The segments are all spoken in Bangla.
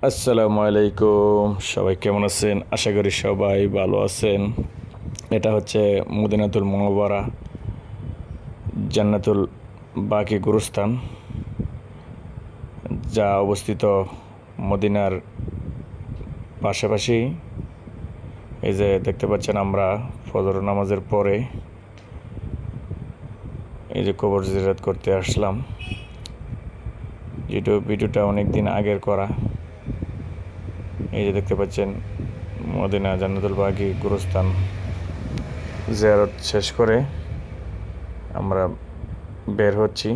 আসসালামু আলাইকুম, সবাই কেমন আছেন? আশা করি সবাই ভালো আছেন। এটা হচ্ছে মদিনাতুল মুনাওয়ারা জান্নাতুল বাকি গুরুস্থান, যা অবস্থিত মদিনার পাশাপাশি। এই যে দেখতে পাচ্ছেন, আমরা ফজর নামাজের পরে এই যে কবর জিয়ারত করতে আসলাম। ভিডিওটা অনেক দিন আগের করা। এই যে দেখতে পাচ্ছেন মদিনা জান্নাতুল বাকি গুরুস্থান জিয়ারত শেষ করে আমরা বের হচ্ছি।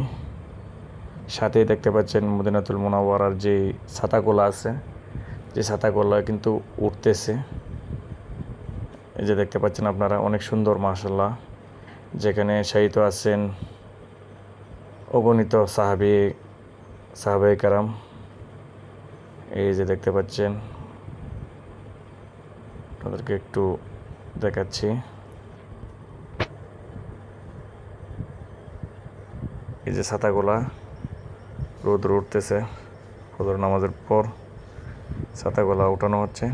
সাথেই দেখতে পাচ্ছেন মদিনাতুল মুনাওয়ারার যে ছাতাগুলো আছে, যে ছাতাগুলো কিন্তু উঠতেছে। এই যে দেখতে পাচ্ছেন আপনারা, অনেক সুন্দর মাশাআল্লাহ। যেখানে শায়িত আছেন অগণিত সাহাবে কারাম। এই যে দেখতে পাচ্ছেন, তাদেরকে একটু দেখাচ্ছি। এই যে ছাতাগুলা রোদ উঠতেছে, ফজর নামাজের পর ছাতাগুলা উঠানো হচ্ছে।